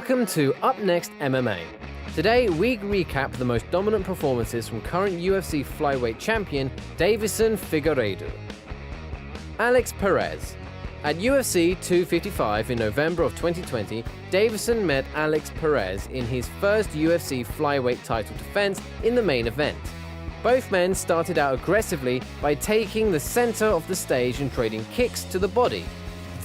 Welcome to Up Next MMA. Today we recap the most dominant performances from current UFC flyweight champion Deiveson Figueiredo. Alex Perez. At UFC 255 in November of 2020, Deiveson met Alex Perez in his first UFC flyweight title defense in the main event. Both men started out aggressively by taking the center of the stage and trading kicks to the body.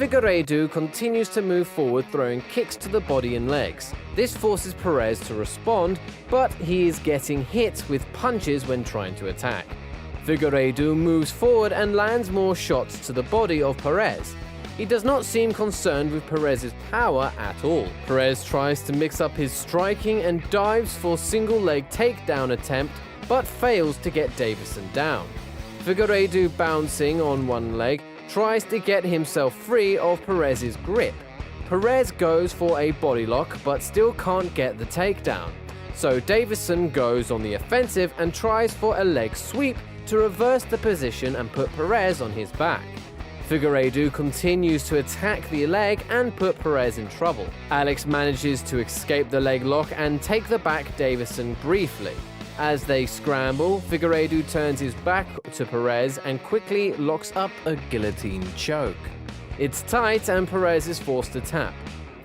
Figueiredo continues to move forward, throwing kicks to the body and legs. This forces Perez to respond, but he is getting hit with punches when trying to attack. Figueiredo moves forward and lands more shots to the body of Perez. He does not seem concerned with Perez's power at all. Perez tries to mix up his striking and dives for single leg takedown attempt, but fails to get Deiveson down. Figueiredo, bouncing on one leg, tries to get himself free of Perez's grip. Perez goes for a body lock but still can't get the takedown. So Deiveson goes on the offensive and tries for a leg sweep to reverse the position and put Perez on his back. Figueiredo continues to attack the leg and put Perez in trouble. Alex manages to escape the leg lock and take the back Deiveson briefly. As they scramble, Figueiredo turns his back to Perez and quickly locks up a guillotine choke. It's tight and Perez is forced to tap.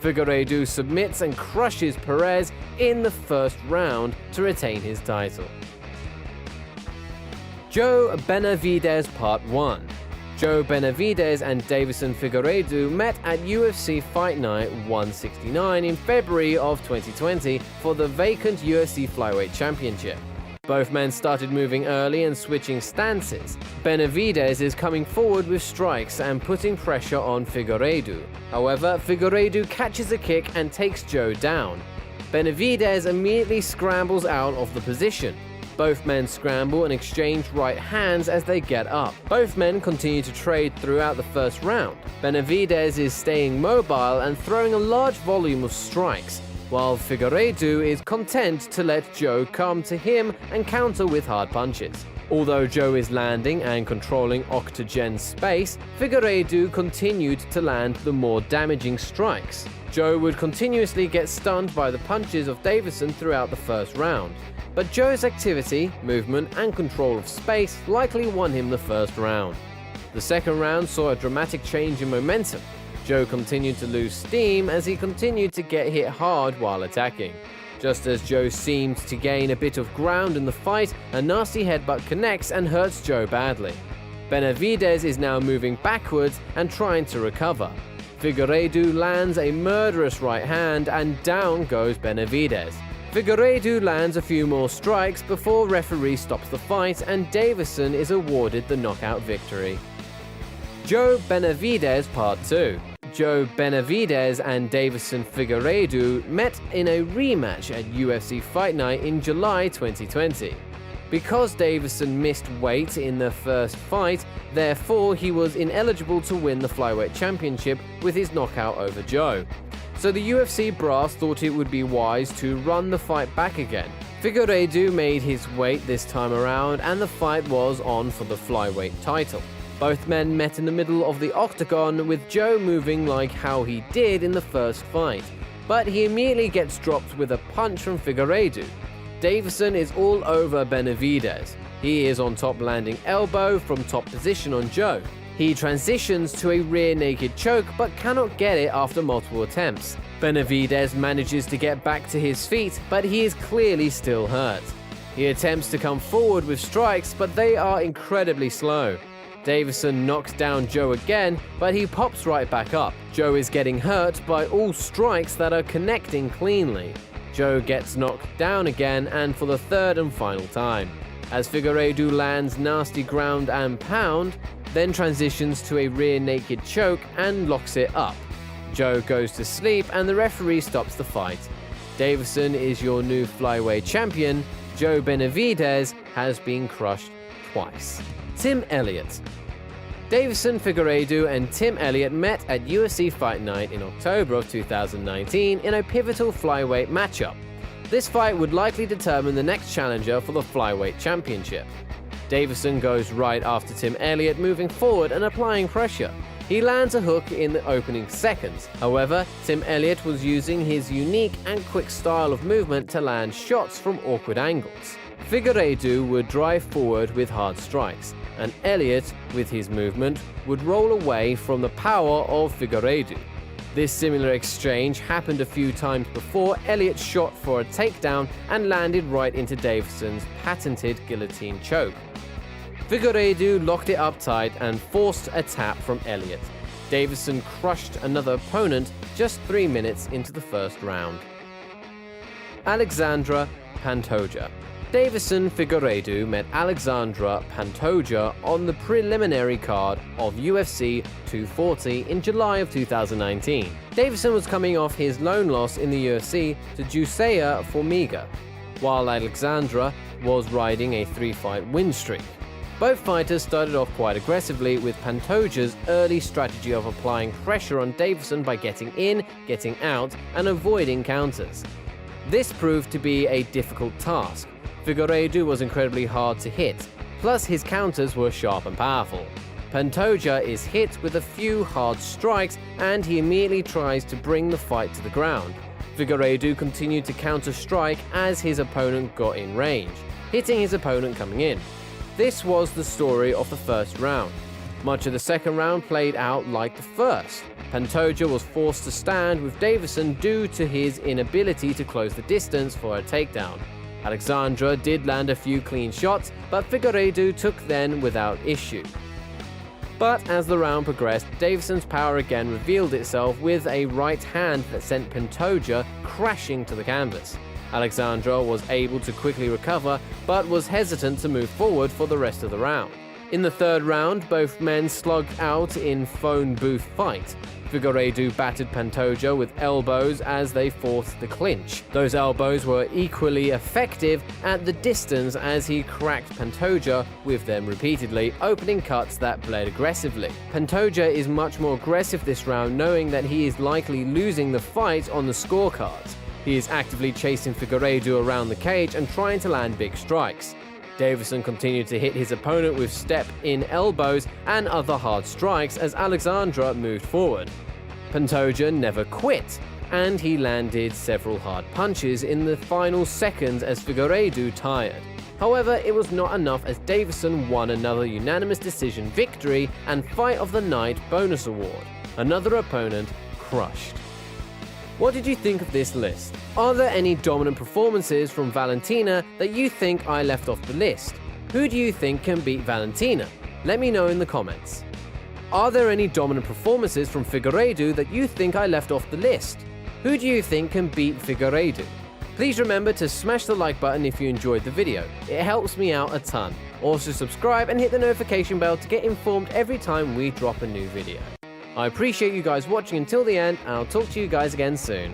Figueiredo submits and crushes Perez in the first round to retain his title. Joe Benavidez Part 1. Joe Benavidez and Deiveson Figueiredo met at UFC Fight Night 169 in February of 2020 for the vacant UFC Flyweight Championship. Both men started moving early and switching stances. Benavidez is coming forward with strikes and putting pressure on Figueiredo. However, Figueiredo catches a kick and takes Joe down. Benavidez immediately scrambles out of the position. Both men scramble and exchange right hands as they get up. Both men continue to trade throughout the first round. Benavidez is staying mobile and throwing a large volume of strikes, while Figueiredo is content to let Joe come to him and counter with hard punches. Although Joe is landing and controlling octagon space, Figueiredo continued to land the more damaging strikes. Joe would continuously get stunned by the punches of Deiveson throughout the first round. But Joe's activity, movement, and control of space likely won him the first round. The second round saw a dramatic change in momentum. Joe continued to lose steam as he continued to get hit hard while attacking. Just as Joe seemed to gain a bit of ground in the fight, a nasty headbutt connects and hurts Joe badly. Benavidez is now moving backwards and trying to recover. Figueiredo lands a murderous right hand and down goes Benavidez. Figueiredo lands a few more strikes before referee stops the fight and Deiveson is awarded the knockout victory. Joe Benavidez Part 2. Joe Benavidez and Deiveson Figueiredo met in a rematch at UFC Fight Night in July 2020. Because Deiveson missed weight in the first fight, therefore he was ineligible to win the flyweight championship with his knockout over Joe. So the UFC brass thought it would be wise to run the fight back again. Figueiredo made his weight this time around and the fight was on for the flyweight title. Both men met in the middle of the octagon with Joe moving like how he did in the first fight, but he immediately gets dropped with a punch from Figueiredo. Deiveson is all over Benavidez. He is on top landing elbow from top position on Joe. He transitions to a rear naked choke but cannot get it after multiple attempts. Benavidez manages to get back to his feet, but he is clearly still hurt. He attempts to come forward with strikes, but they are incredibly slow. Deiveson knocks down Joe again, but he pops right back up. Joe is getting hurt by all strikes that are connecting cleanly. Joe gets knocked down again and for the third and final time. As Figueiredo lands nasty ground and pound, then transitions to a rear naked choke and locks it up. Joe goes to sleep and the referee stops the fight. Deiveson is your new flyweight champion. Joe Benavidez has been crushed twice. Tim Elliott. Deiveson Figueiredo and Tim Elliott met at UFC Fight Night in October of 2019 in a pivotal flyweight matchup. This fight would likely determine the next challenger for the flyweight championship. Deiveson goes right after Tim Elliott, moving forward and applying pressure. He lands a hook in the opening seconds. However, Tim Elliott was using his unique and quick style of movement to land shots from awkward angles. Figueiredo would drive forward with hard strikes, and Elliott, with his movement, would roll away from the power of Figueiredo. This similar exchange happened a few times before Elliott shot for a takedown and landed right into Deiveson's patented guillotine choke. Figueiredo locked it up tight and forced a tap from Elliott. Deiveson crushed another opponent just 3 minutes into the first round. Alexandra Pantoja. Deiveson Figueiredo met Alexandra Pantoja on the preliminary card of UFC 240 in July of 2019. Deiveson was coming off his lone loss in the UFC to Jussier Formiga, while Alexandra was riding a 3-fight win streak. Both fighters started off quite aggressively, with Pantoja's early strategy of applying pressure on Deiveson by getting in, getting out, and avoiding counters. This proved to be a difficult task. Figueiredo was incredibly hard to hit, plus his counters were sharp and powerful. Pantoja is hit with a few hard strikes, and he immediately tries to bring the fight to the ground. Figueiredo continued to counter-strike as his opponent got in range, hitting his opponent coming in. This was the story of the first round. Much of the second round played out like the first. Pantoja was forced to stand with Deiveson due to his inability to close the distance for a takedown. Alexandra did land a few clean shots, but Figueiredo took then without issue. But as the round progressed, Deiveson's power again revealed itself with a right hand that sent Pantoja crashing to the canvas. Alexandra was able to quickly recover, but was hesitant to move forward for the rest of the round. In the third round, both men slugged out in phone booth fight. Figueiredo battered Pantoja with elbows as they forced the clinch. Those elbows were equally effective at the distance as he cracked Pantoja with them repeatedly, opening cuts that bled aggressively. Pantoja is much more aggressive this round, knowing that he is likely losing the fight on the scorecards. He is actively chasing Figueiredo around the cage and trying to land big strikes. Deiveson continued to hit his opponent with step-in elbows and other hard strikes as Alexandra moved forward. Pantoja never quit, and he landed several hard punches in the final seconds as Figueiredo tired. However, it was not enough as Deiveson won another unanimous decision victory and Fight of the Night bonus award. Another opponent crushed. What did you think of this list? Are there any dominant performances from Valentina that you think I left off the list? Who do you think can beat Valentina? Let me know in the comments. Are there any dominant performances from Figueiredo that you think I left off the list? Who do you think can beat Figueiredo? Please remember to smash the like button if you enjoyed the video. It helps me out a ton. Also subscribe and hit the notification bell to get informed every time we drop a new video. I appreciate you guys watching until the end, and I'll talk to you guys again soon.